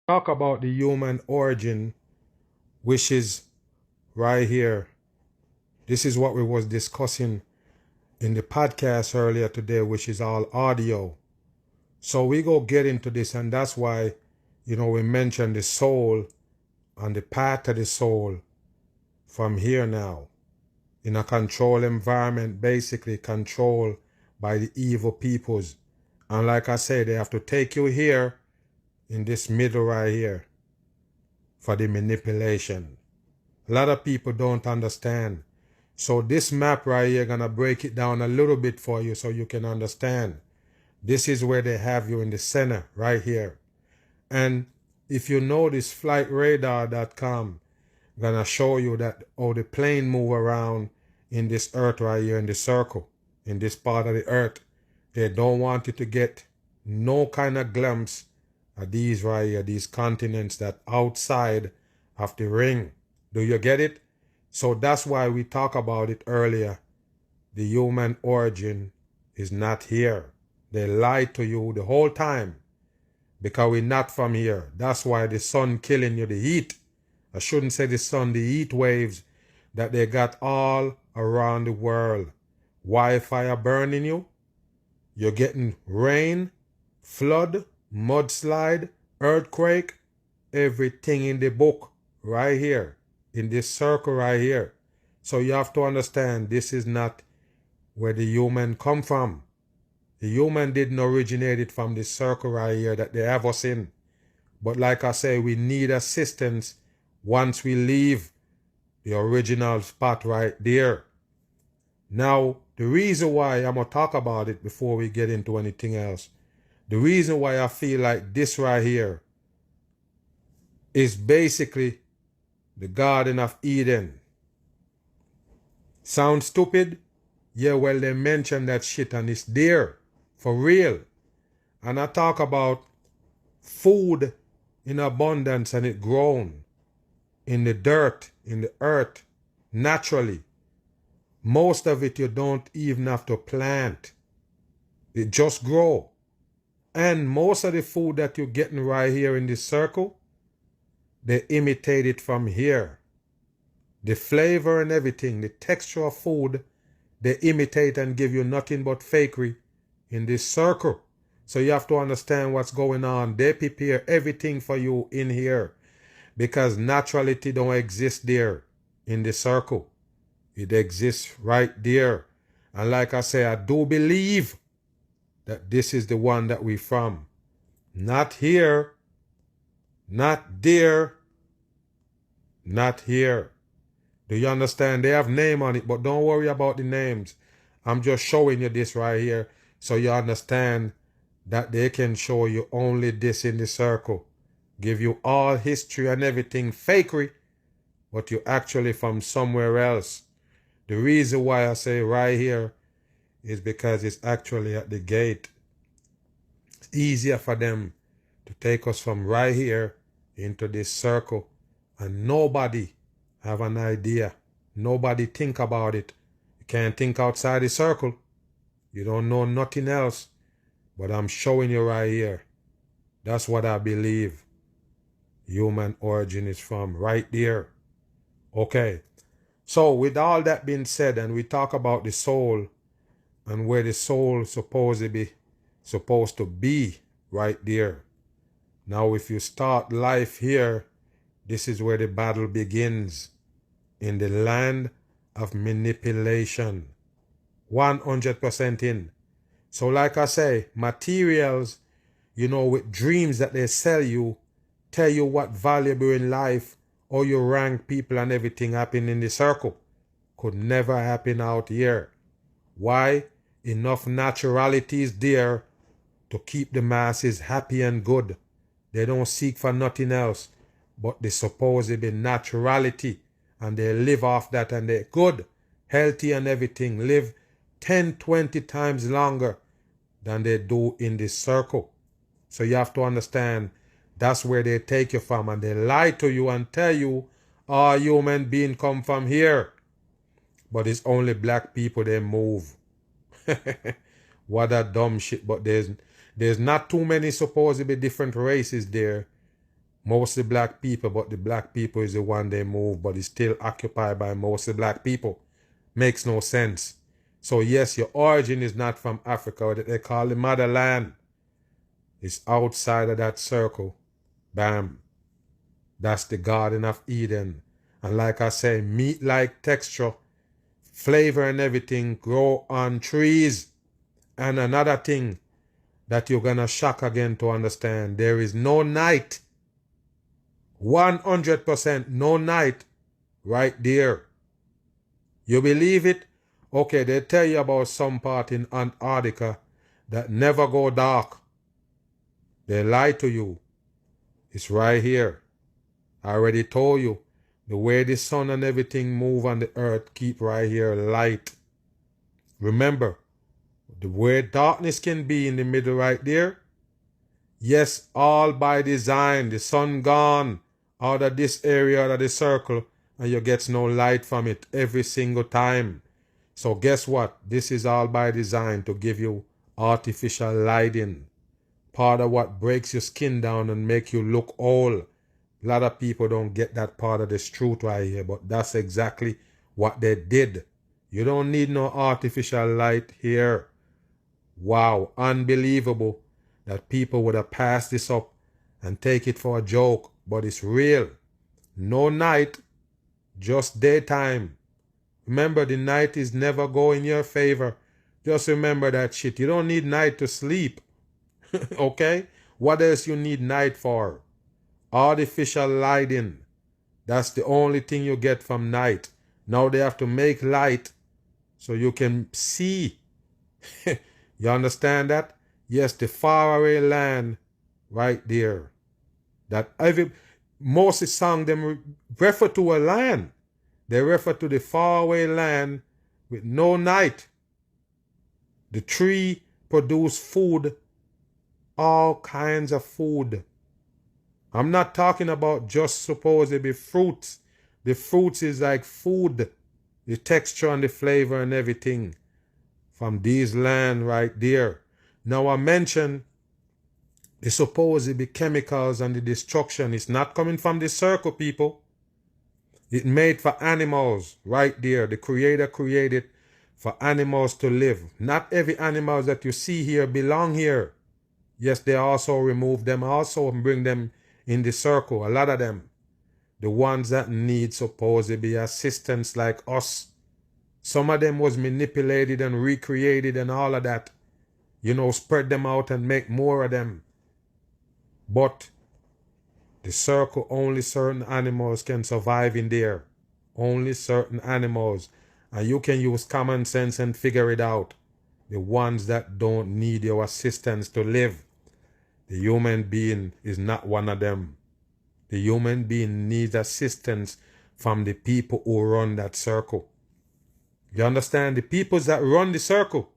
talk about the human origin, which is right here. This is what we was discussing in the podcast earlier today, which is all audio. So we go get into this, and that's why, we mentioned the soul and the path of the soul from here now. In a controlled environment, basically controlled by the evil peoples. And like I said, they have to take you here in this middle right here for the manipulation. A lot of people don't understand. So this map right here, gonna break it down a little bit for you so you can understand. This is where they have you in the center right here. And if you notice, flightradar.com gonna show you that how the plane move around in this earth right here in the circle, in this part of the earth. They don't want you to get no kind of glimpse of these right here, these continents that outside of the ring. Do you get it? So that's why we talked about it earlier. The human origin is not here. They lied to you the whole time because we're not from here. That's why the sun killing you, the heat. I shouldn't say the sun, the heat waves that they got all around the world. Wildfire burning you. You're getting rain, flood, mudslide, earthquake, everything in the book right here, in this circle right here. So you have to understand this is not where the human come from. The human didn't originate it from this circle right here that they have us in. But like I say, we need assistance once we leave the original spot right there. Now, the reason why I'm going to talk about it before we get into anything else, the reason why I feel like this right here is basically the Garden of Eden. Sound stupid? Yeah, well, they mention that shit and it's there, for real. And I talk about food in abundance and it grown in the dirt, in the earth, naturally. Most of it you don't even have to plant. It just grow. And most of the food that you're getting right here in this circle, they imitate it from here. The flavor and everything, the texture of food, they imitate and give you nothing but fakery in this circle. So you have to understand what's going on. They prepare everything for you in here because naturality don't exist there in the circle. It exists right there. And like I say, I do believe that this is the one that we from. Not here, not there, not here. Do you understand? They have name on it, but don't worry about the names. I'm just showing you this right here so you understand that they can show you only this in the circle. Give you all history and everything fakery, but you actually from somewhere else. The reason why I say right here is because it's actually at the gate. It's easier for them to take us from right here into this circle and nobody have an idea. Nobody think about it. You can't think outside the circle. You don't know nothing else. But I'm showing you right here. That's what I believe human origin is from, right there. Okay. So with all that being said, and we talk about the soul and where the soul supposed to be right there. Now if you start life here, this is where the battle begins, in the land of manipulation. 100% in. So like I say, materials, with dreams that they sell you, tell you what valuable in life, or you rank people and everything happen in the circle. Could never happen out here. Why? Enough naturality is there to keep the masses happy and good. They don't seek for nothing else but the supposed naturality, and they live off that, and they're good, healthy and everything, live 10, 20 times longer than they do in this circle. So you have to understand that's where they take you from, and they lie to you and tell you all human beings come from here. But it's only black people they move. What a dumb shit. But there's not too many supposedly different races there. mostly black people, but the black people is the one they move, but it's still occupied by mostly black people. Makes no sense. So yes, your origin is not from Africa, what they call the motherland. It's outside of that circle. Bam. That's the Garden of Eden. And like I say, meat-like texture, flavor and everything grow on trees. And another thing that you're gonna shock again to understand, there is no night. 100% no night right there. You believe it? Okay, they tell you about some part in Antarctica that never go dark. They lie to you. It's right here. I already told you. The way the sun and everything move on the earth, keep right here light. Remember, the way darkness can be in the middle right there. Yes, all by design. The sun gone out of this area, out of the circle, and you get no light from it every single time. So guess what? This is all by design to give you artificial lighting. Part of what breaks your skin down and make you look old. A lot of people don't get that part of this truth right here, but that's exactly what they did. You don't need no artificial light here. Wow, unbelievable that people would have passed this up and take it for a joke, but it's real. No night, just daytime. Remember, the night is never go in your favor. Just remember that shit. You don't need night to sleep. Okay? What else you need night for? Artificial lighting. That's the only thing you get from night. Now they have to make light so you can see. You understand that? Yes, the faraway land right there. That most song them refer to a land. They refer to the faraway land with no night. The tree produce food, all kinds of food. I'm not talking about just supposedly fruits. The fruits is like food, the texture and the flavor and everything from these land right there. Now I mentioned the supposedly chemicals and the destruction is not coming from the circle, people. It made for animals right there. The Creator created for animals to live. Not every animal that you see here belong here. Yes, they also remove them also and bring them in the circle. A lot of them. The ones that need supposedly assistance like us. Some of them was manipulated and recreated and all of that. You know, spread them out and make more of them. But the circle, only certain animals can survive in there. Only certain animals. And you can use common sense and figure it out. The ones that don't need your assistance to live. The human being is not one of them. The human being needs assistance from the people who run that circle. You understand? The people that run the circle,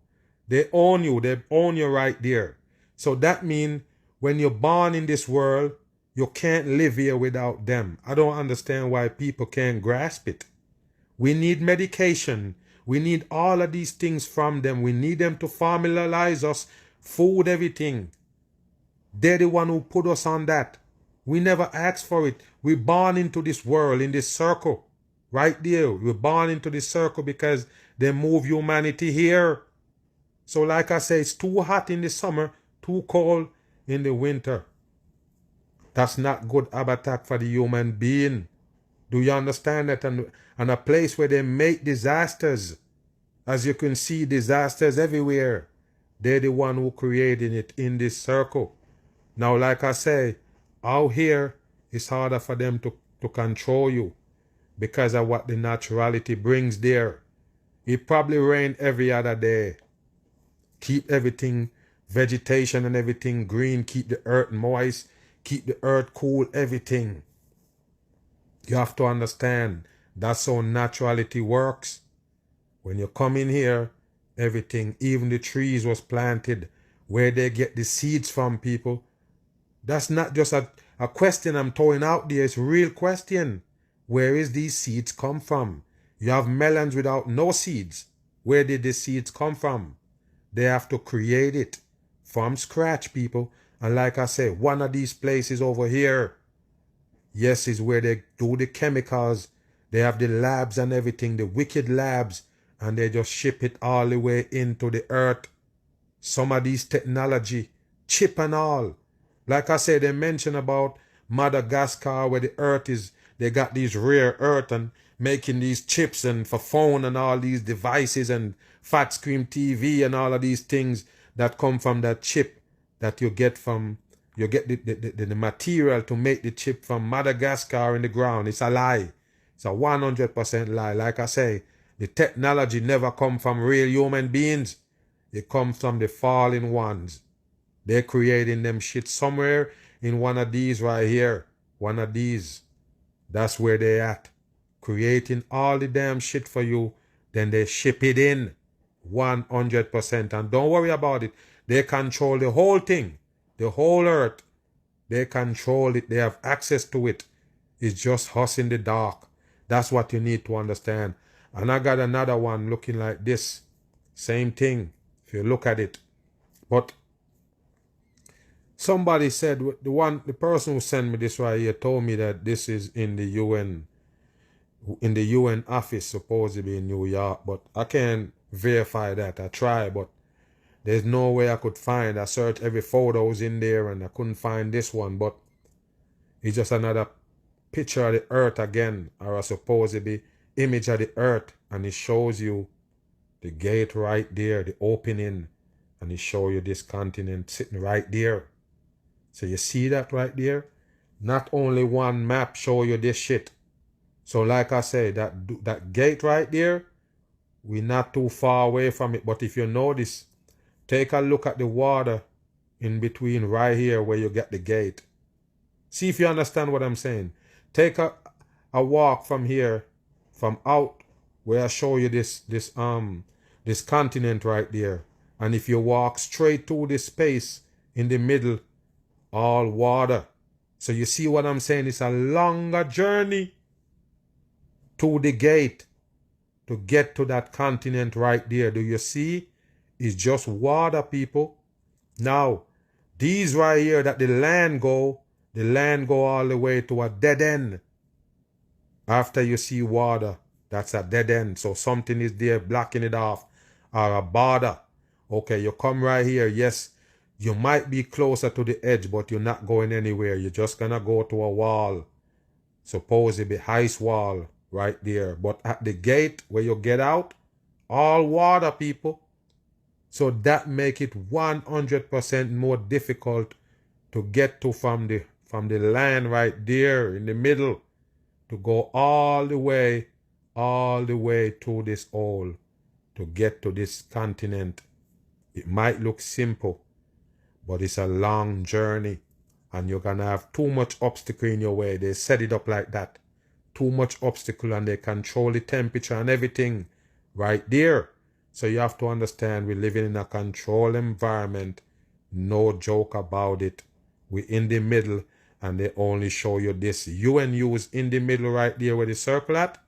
they own you. They own you right there. So that means when you're born in this world, you can't live here without them. I don't understand why people can't grasp it. We need medication. We need all of these things from them. We need them to familiarize us, food, everything. They're the one who put us on that. We never asked for it. We're born into this world, in this circle. Right there. We're born into this circle because they move humanity here. So like I say, it's too hot in the summer, too cold in the winter. That's not good habitat for the human being. Do you understand that? And a place where they make disasters. As you can see, disasters everywhere. They're the one who created it in this circle. Now, like I say, out here, it's harder for them to control you because of what the naturality brings there. It probably rain every other day. Keep everything, vegetation and everything green. Keep the earth moist. Keep the earth cool, everything. You have to understand that's how naturality works. When you come in here, everything, even the trees was planted where they get the seeds from, people. That's not just a question I'm throwing out there. It's a real question. Where is these seeds come from? You have melons without no seeds. Where did the seeds come from? They have to create it from scratch, people. And like I say, one of these places over here, Yes, is where they do the chemicals. They have the labs and everything, the wicked labs, and they just ship it all the way into the earth. Some of these technology, chip and all. Like I said, they mention about Madagascar where the earth is, they got these rare earth and making these chips and for phone and all these devices and fat screen TV and all of these things that come from that chip that you get from, you get the material to make the chip from Madagascar in the ground. It's a lie. It's a 100% lie. Like I say, the technology never come from real human beings. It comes from the fallen ones. They're creating them shit somewhere in one of these right here. One of these. That's where they at. Creating all the damn shit for you. Then they ship it in. 100%. And don't worry about it. They control the whole thing. The whole earth. They control it. They have access to it. It's just us in the dark. That's what you need to understand. And I got another one looking like this. Same thing. If you look at it. But somebody said, the person who sent me this right here told me that this is in the UN office, supposedly in New York, but I can't verify that. I try, but there's no way I could find. I searched every photos in there and I couldn't find this one, but it's just another picture of the earth again, or a supposedly image of the earth, and it shows you the gate right there, the opening, and it show you this continent sitting right there. So you see that right there? Not only one map show you this shit. So like I say, that gate right there, we're not too far away from it. But if you notice, take a look at the water in between right here where you get the gate. See if you understand what I'm saying. Take a walk from here, from out where I show you this continent right there. And if you walk straight to this space in the middle, all water. So you see what I'm saying? It's a longer journey to the gate to get to that continent right there. Do you see? It's just water, people. Now, these right here that the land go all the way to a dead end. After you see water, that's a dead end. So something is there blocking it off, or a border. Okay, you come right here. Yes, you might be closer to the edge, but you're not going anywhere. You're just gonna go to a wall. Supposedly ice wall right there. But at the gate where you get out, all water, people. So that make it 100% more difficult to get to from the land right there in the middle, to go all the way to this hole to get to this continent. It might look simple, but it's a long journey, and you're gonna have too much obstacle in your way. They set it up like that. Too much obstacle, and they control the temperature and everything right there. So you have to understand, we're living in a controlled environment. No joke about it. We're in the middle, and they only show you this. UNU is in the middle right there where the circle at.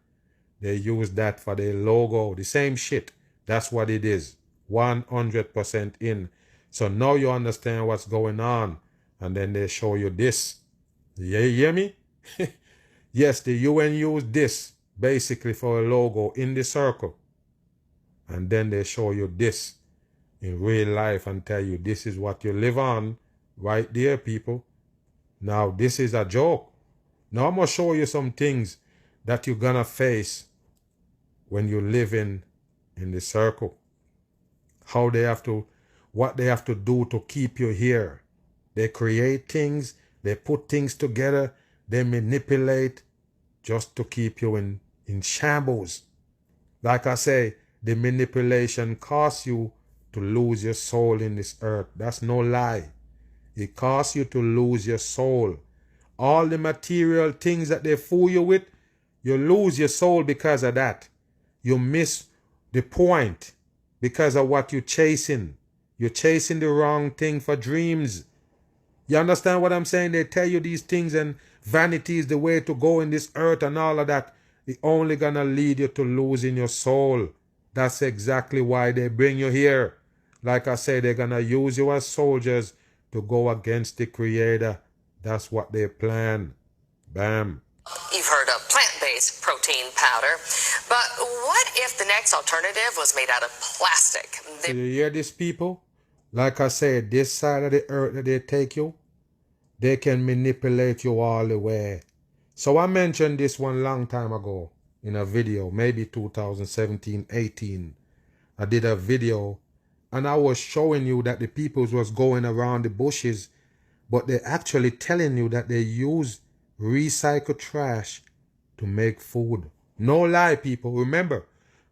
They use that for their logo. The same shit. That's what it is. 100% in. So now you understand what's going on. And then they show you this. You hear me? Yes, the UN use this basically for a logo in the circle. And then they show you this in real life and tell you this is what you live on right there, people. Now, this is a joke. Now, I'm going to show you some things that you're going to face when you live in the circle. What they have to do to keep you here. They create things, they put things together, they manipulate just to keep you in shambles. Like I say, the manipulation costs you to lose your soul in this earth. That's no lie. It costs you to lose your soul. All the material things that they fool you with, you lose your soul because of that. You miss the point because of what you're chasing. You're chasing the wrong thing for dreams. You understand what I'm saying? They tell you these things, and vanity is the way to go in this earth and all of that. It's only gonna lead you to losing your soul. That's exactly why they bring you here. Like I say, they're gonna use you as soldiers to go against the Creator. That's what they plan. Bam. You've heard of plant-based protein powder, but what if the next alternative was made out of plastic? So you hear this, people? Like I said, this side of the earth that they take you, they can manipulate you all the way. So I mentioned this one long time ago in a video, maybe 2017-18. I did a video and I was showing you that the peoples was going around the bushes, but they're actually telling you that they use recycled trash to make food. No lie, people. Remember,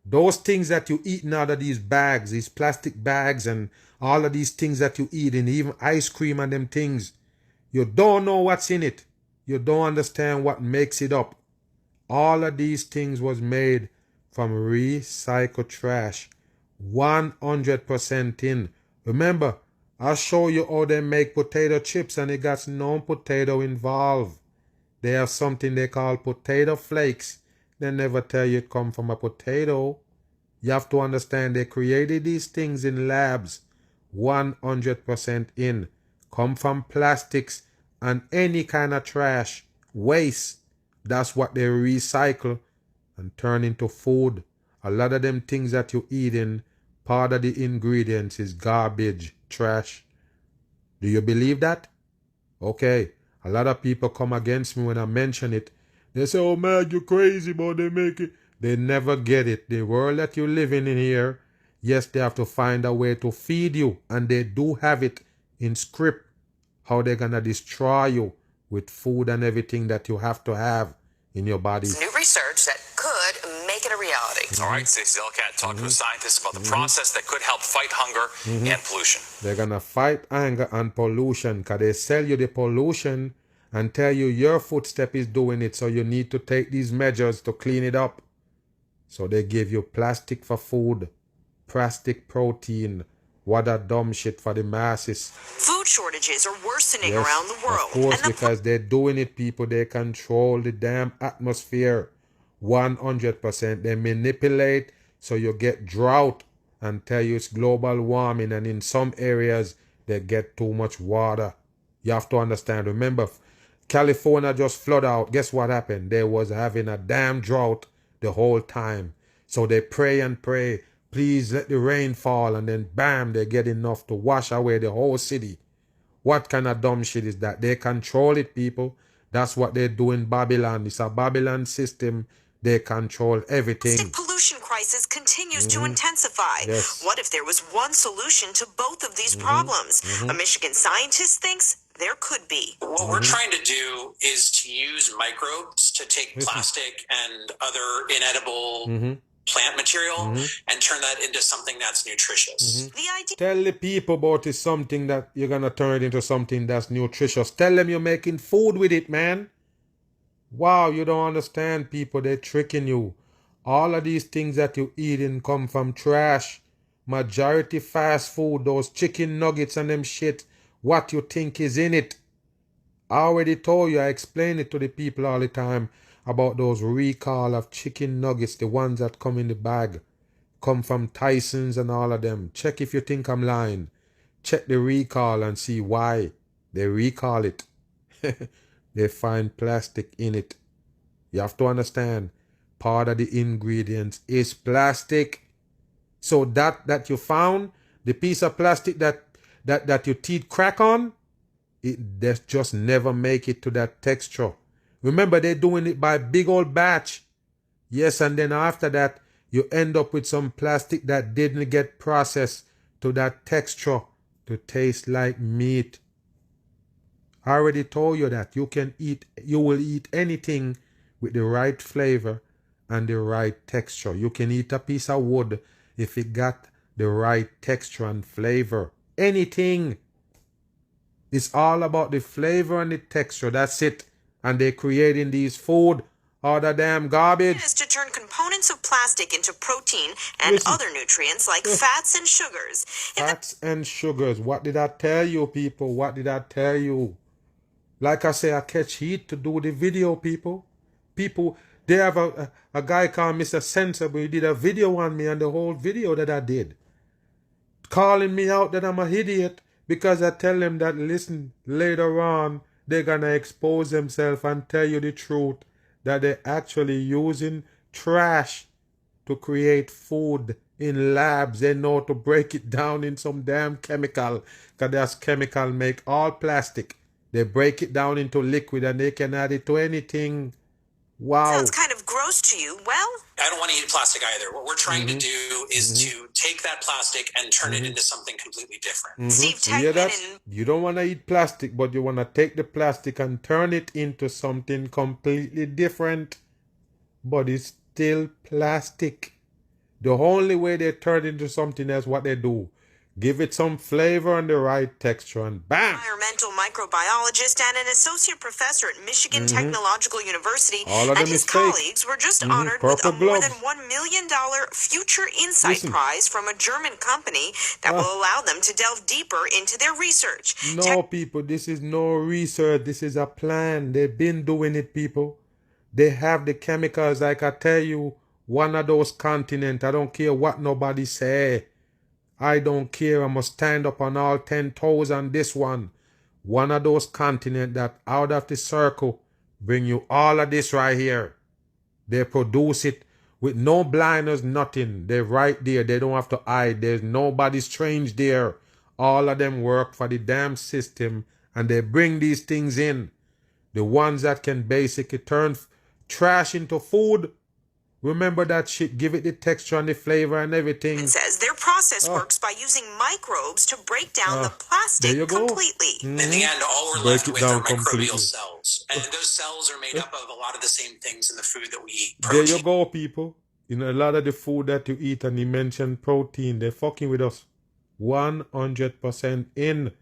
those things that you eat out of these bags, these plastic bags and all of these things that you eat, and even ice cream and them things, you don't know what's in it. You don't understand what makes it up. All of these things was made from recycled trash. 100% in. Remember, I'll show you how they make potato chips and it got no potato involved. They have something they call potato flakes. They never tell you it come from a potato. You have to understand they created these things in labs. 100% in. Come from plastics and any kind of trash. Waste. That's what they recycle and turn into food. A lot of them things that you eat in, part of the ingredients is garbage, trash. Do you believe that? Okay. A lot of people come against me when I mention it. They say, oh man, you're crazy, but they make it. They never get it. The world that you're living in here, yes, they have to find a way to feed you. And they do have it in script. How they're going to destroy you with food and everything that you have to have in your body. New research that could make it a reality. All right, Stacey Zelcat talked to a scientist about the process that could help fight hunger and pollution. They're going to fight hunger and pollution because they sell you the pollution and tell you your footstep is doing it, so you need to take these measures to clean it up. So they give you plastic for food, plastic protein. What a dumb shit for the masses. Food shortages are worsening around the world. Of course, because they're doing it, people. They control the damn atmosphere. 100%. They manipulate so you get drought and tell you it's global warming. And in some areas, they get too much water. You have to understand. Remember, California just flooded out. Guess what happened? They was having a damn drought the whole time. So they pray and pray. Please let the rain fall, and then bam, they get enough to wash away the whole city. What kind of dumb shit is that? They control it, people. That's what they do in Babylon. It's a Babylon system. They control everything. The pollution crisis continues to intensify. Yes. What if there was one solution to both of these problems? A Michigan scientist thinks there could be. What we're trying to do is to use microbes to take plastic and other inedible plant material and turn that into something that's nutritious. The idea. Tell the people about it, something that you're going to turn it into something that's nutritious. Tell them you're making food with it, man. Wow, you don't understand, people. They're tricking you. All of these things that you're eating come from trash. Majority fast food, those chicken nuggets and them shit. What you think is in it. I already told you, I explain it to the people all the time about those recall of chicken nuggets, the ones that come in the bag. Come from Tyson's and all of them. Check if you think I'm lying. Check the recall and see why they recall it. They find plastic in it. You have to understand, part of the ingredients is plastic. So that you found, the piece of plastic that your teeth crack on, it just never make it to that texture. Remember, they're doing it by big old batch. Yes, and then after that, you end up with some plastic that didn't get processed to that texture to taste like meat. I already told you that you will eat anything with the right flavor and the right texture. You can eat a piece of wood if it got the right texture and flavor. Anything. It's all about the flavor and the texture. That's it. And they're creating these food, all the damn garbage. Is to turn components of plastic into protein and other nutrients like fats and sugars. Fats and sugars. What did I tell you, people? What did I tell you? Like I say, I catch heat to do the video, people. People, they have a guy called Mr. Sensible. He did a video on me and the whole video that I did. Calling me out that I'm an idiot because I tell him that, listen, later on, they're gonna expose themselves and tell you the truth that they're actually using trash to create food in labs. They know to break it down in some damn chemical, because that's chemical make all plastic. They break it down into liquid and they can add it to anything. Wow. Sounds kind of gross to you. Well, I don't want to eat plastic either. What we're trying to do is to take that plastic and turn it into something completely different. Steve You hear that? Techman and You don't want to eat plastic, but you want to take the plastic and turn it into something completely different. But it's still plastic. The only way they turn it into something else, what they do, give it some flavor and the right texture, and bam! environmental microbiologist and an associate professor at Michigan Technological University, All of and them his is fake. colleagues were just honored with a Purple more gloves. than $1 million Future Insight Listen. Prize from a German company that will allow them to delve deeper into their research. No, people, this is no research. This is a plan. They've been doing it, people. They have the chemicals, like I tell you, one of those continents. I don't care what nobody say. I don't care. I must stand up on all 10 toes on this one. One of those continents that out of the circle bring you all of this right here. They produce it with no blinders, nothing. They're right there. They don't have to hide. There's nobody strange there. All of them work for the damn system and they bring these things in. The ones that can basically turn trash into food. Remember that shit. Give it the texture and the flavor and everything. It says their process works by using microbes to break down the There plastic you go. completely. In the end, all we're Break left it with are down microbial completely. cells. And those cells are made up of a lot of the same things in the food that we eat. There you go, people. In a lot of the food that you eat, and you mentioned protein, they're fucking with us. 100% in.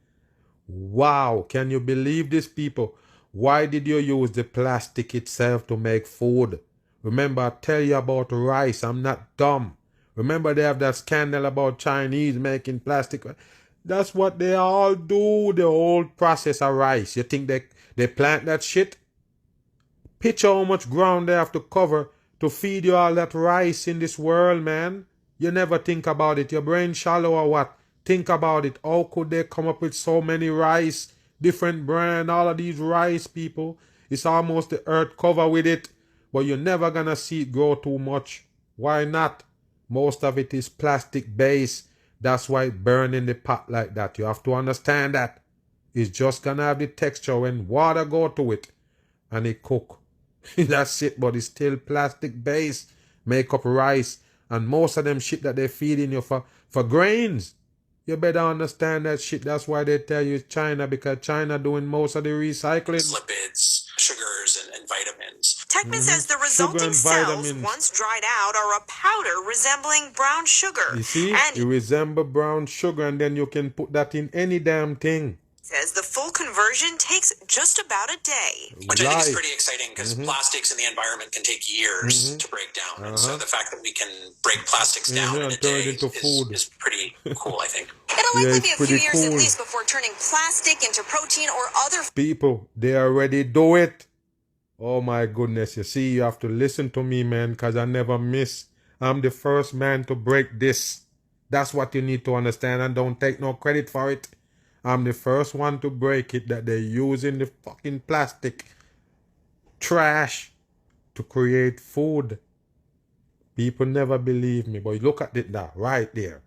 Wow. Can you believe this, people? Why did you use the plastic itself to make food? Remember, I tell you about rice. I'm not dumb. Remember, they have that scandal about Chinese making plastic. That's what they all do, the whole process of rice. You think they plant that shit? Picture how much ground they have to cover to feed you all that rice in this world, man. You never think about it. Your brain shallow or what? Think about it. How could they come up with so many rice, different brand, all of these rice, people? It's almost the earth cover with it, but you're never gonna see it grow too much. Why not? Most of it is plastic based. That's why it burn in the pot like that. You have to understand that. It's just gonna have the texture when water go to it and it cook. That's it, but it's still plastic based. Make up rice. And most of them shit that they feeding you for grains. You better understand that shit. That's why they tell you it's China, because China doing most of the recycling. Lipids, sugars, and vitamins. Techman says the Sugar resulting and cells, vitamins. once dried out, are a powder resembling brown sugar. You see, And it resemble brown sugar, and then you can put that in any damn thing. says the full conversion takes just about a day. Which I think is Life. pretty exciting because plastics in the environment can take years to break down. And so the fact that we can break plastics down in and a turn it day into food. is pretty cool, I think. It'll Yeah, likely it's be a few pretty years at cool. least before turning plastic into protein or other People, they already do it. Oh my goodness, you see, you have to listen to me, man, because I never miss. I'm the first man to break this. That's what you need to understand, and don't take no credit for it. I'm the first one to break it, that they're using the fucking plastic trash to create food. People never believe me, but look at it now, right there.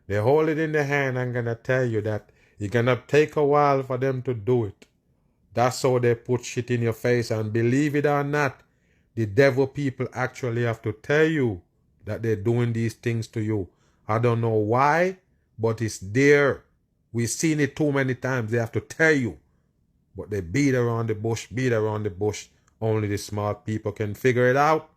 They hold it in their hand. I'm gonna tell you that it's gonna take a while for them to do it. That's how they put shit in your face, and believe it or not, the devil people actually have to tell you that they're doing these things to you. I don't know why, but it's there. We've seen it too many times. They have to tell you. But they beat around the bush. Only the smart people can figure it out.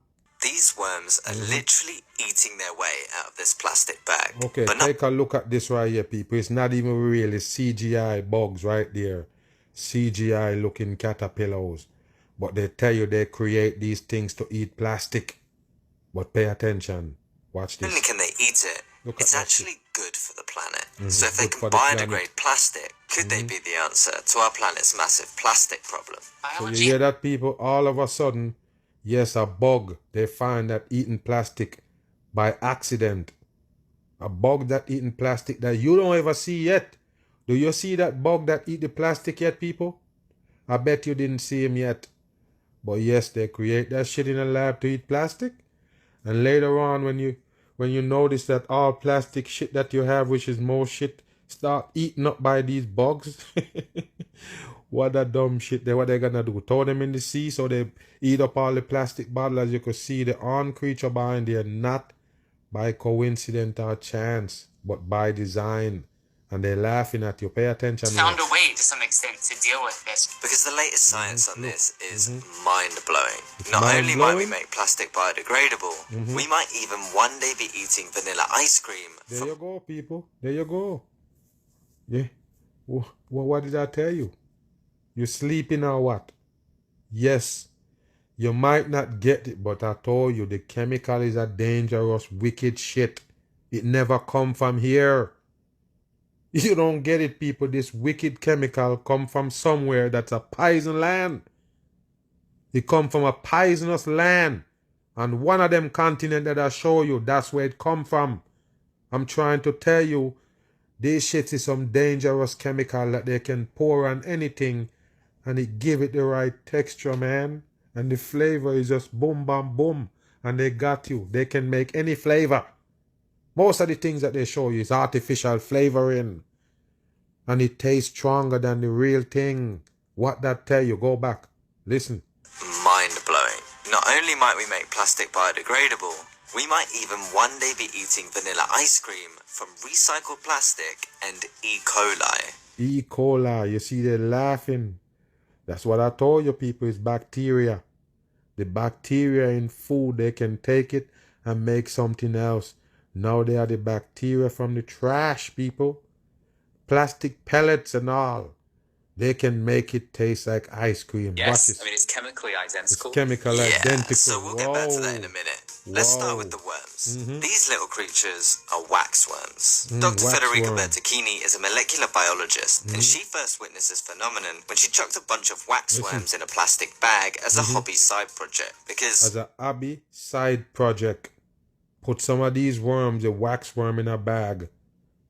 These worms are literally eating their way out of this plastic bag. Okay, But not take a look at this right here, people. It's not even real. It's CGI bugs right there. CGI looking caterpillars. But they tell you they create these things to eat plastic. But pay attention. Watch only this. can they eat it, Look at it's that actually good for the planet. So if they good can for the planet. biodegrade plastic, could they be the answer to our planet's massive plastic problem? So you hear that, people? All of a sudden, yes, a bug. They find that eating plastic by accident. A bug that eating plastic that you don't ever see yet. Do you see that bug that eat the plastic yet, people? I bet you didn't see him yet. But yes, they create that shit in a lab to eat plastic. And later on, when you notice that all plastic shit that you have, which is more shit, start eaten up by these bugs. What a dumb shit. What they gonna do? Throw them in the sea so they eat up all the plastic bottles. As you could see, the on creature behind there, not by coincidence or chance, but by design. And they're laughing at you. Pay attention. Found a way to some extent to deal with this. Because the latest science on this is mind-blowing. It's Not only might we mind-blowing? make plastic biodegradable, we might even one day be eating vanilla ice cream There from you go, people. There you go. Yeah. What did I tell you? You sleeping or what? Yes. You might not get it, but I told you the chemical is a dangerous, wicked shit. It never come from here. You don't get it, people. This wicked chemical come from somewhere that's a poison land. It come from a poisonous land. And one of them continents that I show you, that's where it come from. I'm trying to tell you, this shit is some dangerous chemical that they can pour on anything and it give it the right texture, man. And the flavor is just boom, bam, boom. And they got you. They can make any flavor. Most of the things that they show you is artificial flavoring. And it tastes stronger than the real thing. What that tell you? Go back. Listen. mind-blowing. Not only might we make plastic biodegradable, we might even one day be eating vanilla ice cream from recycled plastic and E. coli. E. coli. You see, they're laughing. That's what I told you, people. It's bacteria. The bacteria in food, they can take it and make something else. Now they are the bacteria from the trash, people. Plastic pellets and all. They can make it taste like ice cream. Yes, Watch this. I mean, it's chemically identical. It's chemical identical. So we'll get back to that in a Whoa. minute. Let's start Whoa. with the worms. These little creatures are waxworms. Dr. waxworm. Federica Bertocchini is a molecular biologist, and she first witnessed this phenomenon when she chucked a bunch of waxworms in a plastic bag as a hobby side project. Because As a hobby side project, put some of these worms, a waxworm, in a bag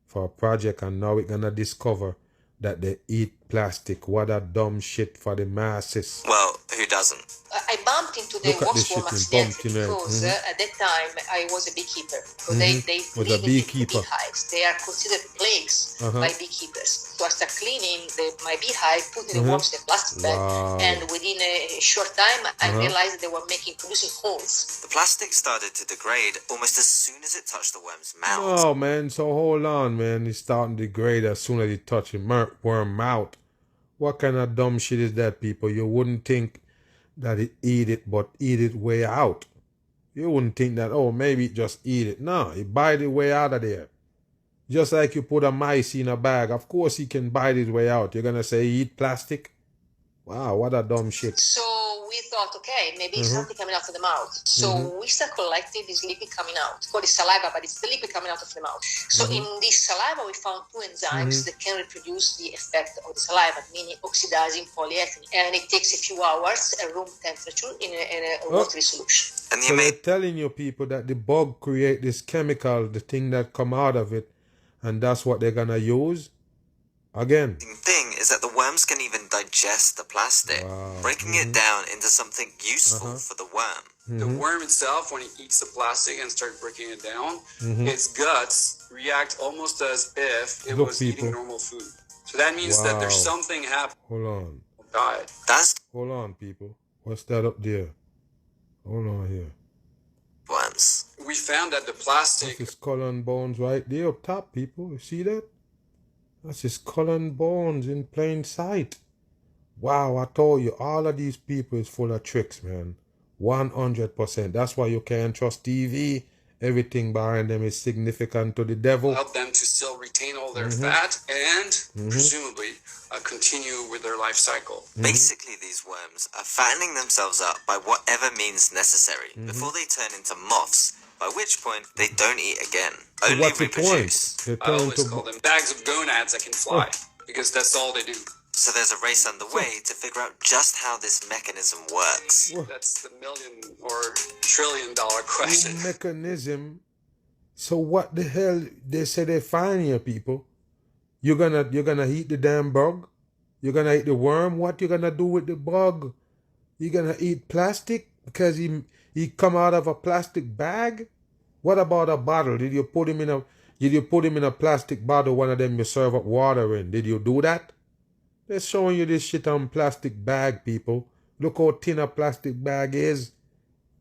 for a project, and now we're gonna discover that they eat plastic. What a dumb shit for the masses. well, who doesn't? I bumped into the Look at this waxworm shit in accidentally pumpkin, because at that time I was a beekeeper. So they Was live a in beekeeper. beehives. They are considered plagues by beekeepers. So I start cleaning my beehive, putting the worms in a plastic bag, Wow. and within a short time I realized they were producing holes. The plastic started to degrade almost as soon as it touched the worm's mouth. Oh man, so hold on, man. It's starting to degrade as soon as you touch a worm mouth. What kind of dumb shit is that, people? You wouldn't think that it eat it, but eat it way out. You wouldn't think that, oh, maybe it just eat it. No, it bite it way out of there. Just like you put a mice in a bag. Of course he can bite his way out. You're gonna say he eat plastic? Wow, what a dumb shit. So we thought, okay, maybe it's something coming out of the mouth. So we start collecting this liquid coming out. It's called saliva, but it's the liquid coming out of the mouth. So in this saliva, we found two enzymes that can reproduce the effect of the saliva, meaning oxidizing polyethylene. And it takes a few hours at room temperature in a watery solution. And the So they're amazing telling you, people, that the bug create this chemical, the thing that come out of it, and that's what they're gonna use? Again. thing is that the worms can even digest the plastic, breaking it down into something useful for the worm. The worm itself, when it eats the plastic and starts breaking it down, its guts react almost as if it Look, was people. eating normal food. So that means that there's Wow. something happening Hold on. with the diet. That's Hold on, people. What's that up there? Hold on here. worms. We found that the That's plastic his skull and bones right there up top, people. You see that? That's his skull and bones in plain sight. Wow, I told you, all of these people is full of tricks, man. 100%. That's why you can't trust TV. Everything behind them is significant to the devil. help them to still retain all their fat and presumably continue with their life cycle. Basically, these worms are fattening themselves up by whatever means necessary before they turn into moths, by which point they don't eat again, So only what's the point? reproduce. They I turn always to call them bags of gonads that can fly because that's all they do. So there's a race underway to figure out just how this mechanism works. That's the $1,000,000 or $1,000,000,000 question. mechanism. So what the hell they say they find here, people? You're gonna eat the damn bug? You're gonna eat the worm. What you gonna do with the bug? You gonna eat plastic because he come out of a plastic bag? What about a bottle? Did you put him in a plastic bottle, one of them you serve up water in? Did you do that? They're showing you this shit on plastic bag, people. Look how thin a plastic bag is.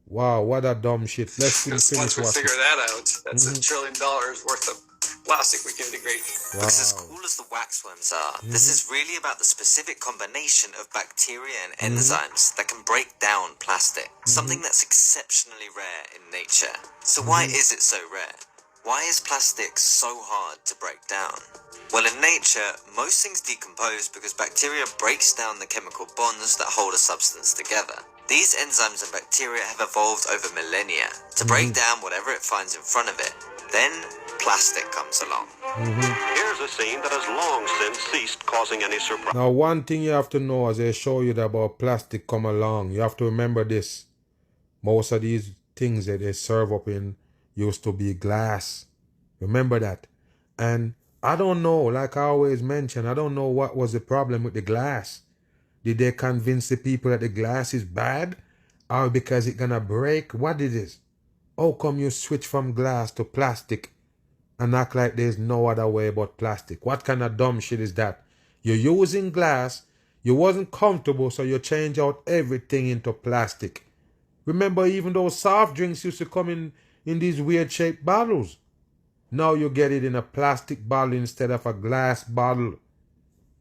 Wow, what a dumb shit. Let's Because finish once we watching. figure that out, that's $1 trillion worth of plastic we can integrate. Because as cool as the waxworms are, this is really about the specific combination of bacteria and enzymes that can break down plastic, something that's exceptionally rare in nature. So why is it so rare? Why is plastic so hard to break down? Well, in nature, most things decompose because bacteria breaks down the chemical bonds that hold a substance together. These enzymes and bacteria have evolved over millennia to break down whatever it finds in front of it. Then, plastic comes along. Here's a scene that has long since ceased causing any surprise. Now, one thing you have to know as they show you that about plastic come along, you have to remember this. Most of these things that they serve up in used to be glass. Remember that. And I don't know, like I always mention, I don't know what was the problem with the glass. Did they convince the people that the glass is bad? Or because it's gonna break? What it is? How come you switch from glass to plastic and act like there's no other way but plastic? What kind of dumb shit is that? You're using glass, you wasn't comfortable, so you change out everything into plastic. Remember, even those soft drinks used to come in these weird shaped bottles. Now you get it in a plastic bottle instead of a glass bottle.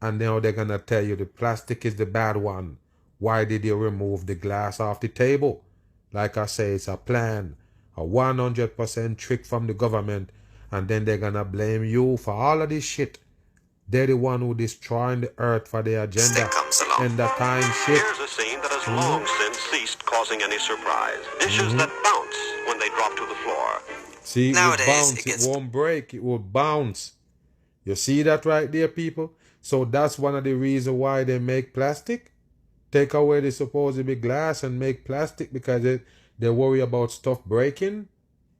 And now they're going to tell you the plastic is the bad one. Why did you remove the glass off the table? Like I say, it's a plan. A 100% trick from the government. And then they're going to blame you for all of this shit. They're the one who destroying the earth for their agenda. And the time shit. Here's a scene that has long since ceased causing any surprise. Dishes that bounce when they drop to the floor. See, it Nowadays, will bounce. it gets- It won't break. It will bounce. You see that right there, people? So that's one of the reasons why they make plastic. Take away the supposedly glass and make plastic because they worry about stuff breaking.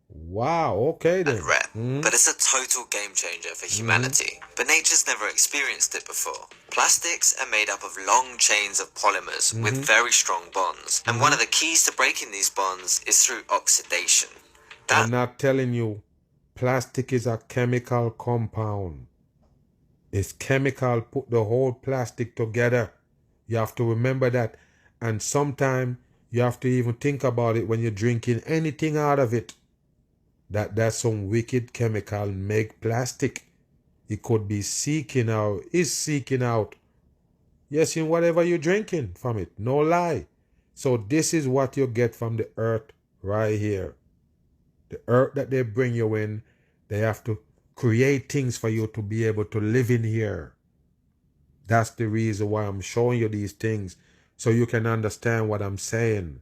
Wow, okay then. And rare, but it's a total game changer for humanity. But nature's never experienced it before. Plastics are made up of long chains of polymers with very strong bonds, and one of the keys to breaking these bonds is through oxidation. I'm not telling you, plastic is a chemical compound. It's chemical, put the whole plastic together. You have to remember that. And sometimes you have to even think about it when you're drinking anything out of it. That's some wicked chemical make plastic. It could be seeking out, is seeking out. Yes, in whatever you're drinking from it. No lie. So this is what you get from the earth right here. The earth that they bring you in, they have to create things for you to be able to live in here. That's the reason why I'm showing you these things, so you can understand what I'm saying.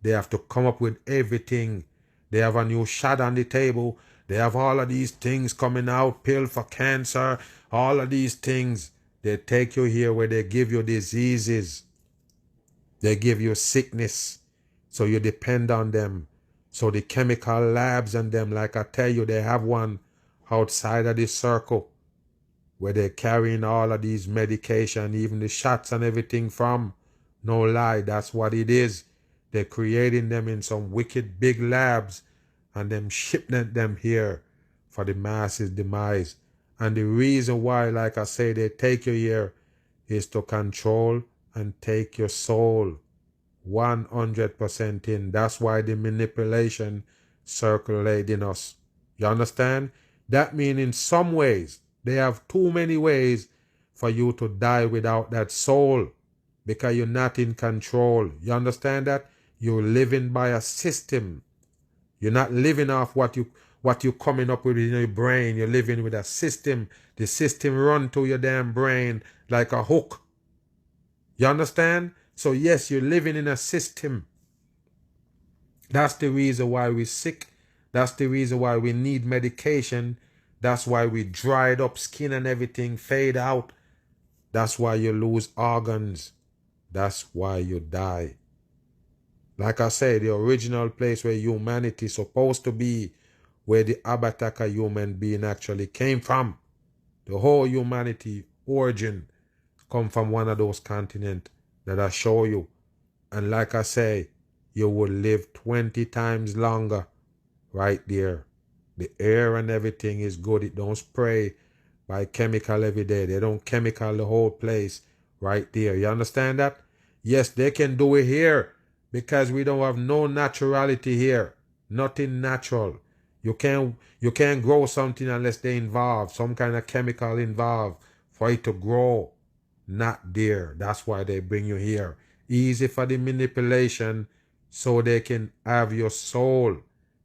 They have to come up with everything. They have a new shot on the table. They have all of these things coming out, pill for cancer, all of these things. They take you here where they give you diseases. They give you sickness, so you depend on them. So the chemical labs and them, like I tell you, they have one outside of this circle where they're carrying all of these medication, even the shots and everything from. No lie, that's what it is. They're creating them in some wicked big labs and them shipping them here for the masses' demise. And the reason why, like I say, they take you here is to control and take your soul 100% in. That's why the manipulation circulate in us. You understand? That means in some ways, they have too many ways for you to die without that soul because you're not in control. You understand that? You're living by a system. You're not living off what you're coming up with in your brain. You're living with a system. The system run to your damn brain like a hook. You understand? So yes, you're living in a system. That's the reason why we're sick. That's the reason why we need medication. That's why we dried up skin and everything fade out. That's why you lose organs. That's why you die. Like I say, the original place where humanity is supposed to be, where the Abataka human being actually came from. The whole humanity origin come from one of those continents that I show you. And like I say, you will live 20 times longer right there. The air and everything is good. It don't spray by chemical every day. They don't chemical the whole place right there. You understand that? Yes, they can do it here because we don't have no naturality here. Nothing natural. You can't grow something unless they involve some kind of chemical involved for it to grow. Not there. That's why they bring you here. Easy for the manipulation so they can have your soul,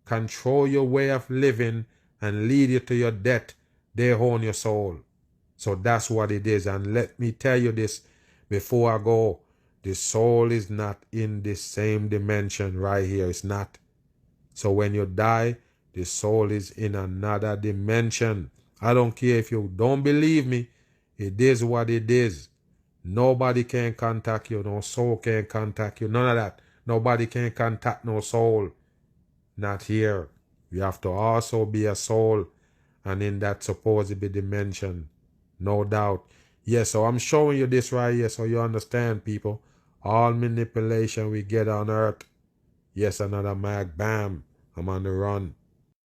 control your way of living and lead you to your death. They own your soul. So that's what it is. And let me tell you this before I go. The soul is not in the same dimension right here. It's not. So when you die, the soul is in another dimension. I don't care if you don't believe me. It is what it is. Nobody can contact you. No soul can contact you. None of that. Nobody can contact no soul. Not here. You have to also be a soul. And in that supposed dimension. No doubt. Yes, so I'm showing you this right here so you understand, people. All manipulation we get on earth. Yes, another mag. Bam. I'm on the run.